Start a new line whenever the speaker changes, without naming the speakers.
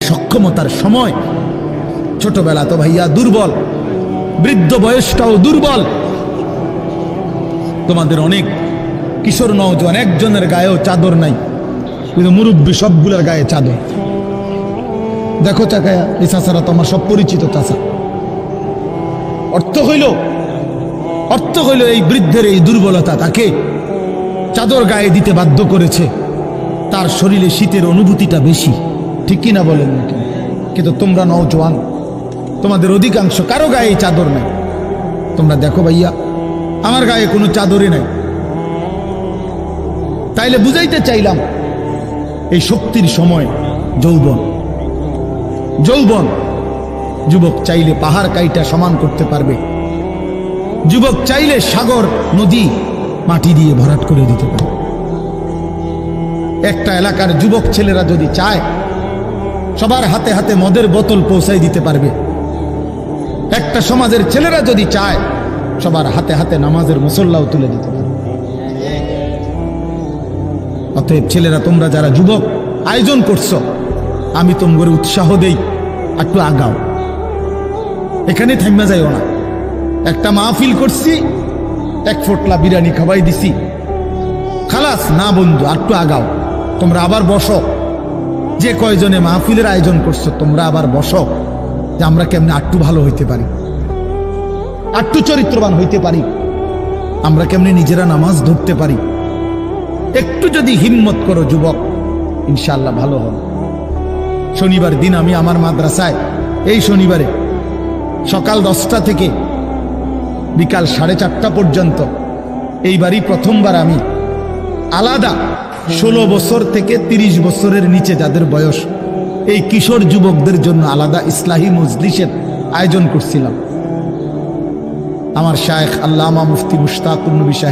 সক্ষমতার সময়। ছোটবেলা তো ভাইয়া দুর্বল, বৃদ্ধ বয়সটাও দুর্বল। তোমাদের অনেক কিশোর নওজোয়ান একজনের গায়েও চাদর নাই, কিন্তু মুরব্বী সবগুলোর গায়ে চাদর। দেখো চাকায়া, এই চাচারা তো আমার সব পরিচিত চাচা। অর্থ হইল এই বৃদ্ধের এই দুর্বলতা তাকে চাদর গায়ে দিতে বাধ্য করেছে। তার শরীরে শীতের অনুভূতিটা বেশি, ঠিক কিনা বলেন নাকি? কিন্তু তোমরা নওজোয়ান, তোমাদের অধিকাংশ কারো গায়ে চাদর নাই। তোমরা দেখো ভাইয়া, আমার গায়ে কোনো চাদরই নাই। তাইলে বুঝাইতে চাইলাম, এই শক্তির সময় যৌবন। যুবক চাইলে পাহাড় কাইটা সমান করতে পারবে, যুবক চাইলে সাগর নদী মাটি দিয়ে ভরাট করে দিতে পারবে। একটা এলাকার যুবক ছেলেরা যদি চায়, সবার হাতে হাতে মদের বোতল পৌঁছাই দিতে পারবে। একটা সমাজের ছেলেরা যদি চায়, সবার হাতে হাতে নামাজের মুসল্লাও তুলে দিতে পারবে। অতএব ছেলেরা, তোমরা যারা যুবক আয়োজন করছো, আমি তোমাদের উৎসাহ দেই, একটু আগাও, এখানে থাইমা যাইও না। একটা মাহফিল করছি, এক ফোটলা বিরিয়ানি খাওয়াই দিছি, খালাস না বন্ধু, একটু আগাও। তোমরা আবার বসো, যে কয়জনে মাহফিলের আয়োজন করছো তোমরা আবার বসো, যে আমরা কেমনে একটু ভালো হইতে পারি, একটু চরিত্রবান হইতে পারি, আমরা কেমনে নিজেরা নামাজ ধরতে পারি। একটু যদি হিম্মত করো যুবক, ইনশাআল্লাহ ভালো হবে। শনিবার দিন আমি আমার মাদ্রাসায়, এই শনিবারে সকাল 10টা থেকে বিকাল 4:30 পর্যন্ত, এইবারই প্রথমবার আমি আলাদা 16 বছর থেকে 30 বছরের নিচে যাদের বয়স, এই কিশোর যুবকদের জন্য আলাদা ইসলাহি মজলিসের আয়োজন করছিলাম। আমার শায়েখ আল্লামা মুফতি মুশতাকুর নবী সাহেব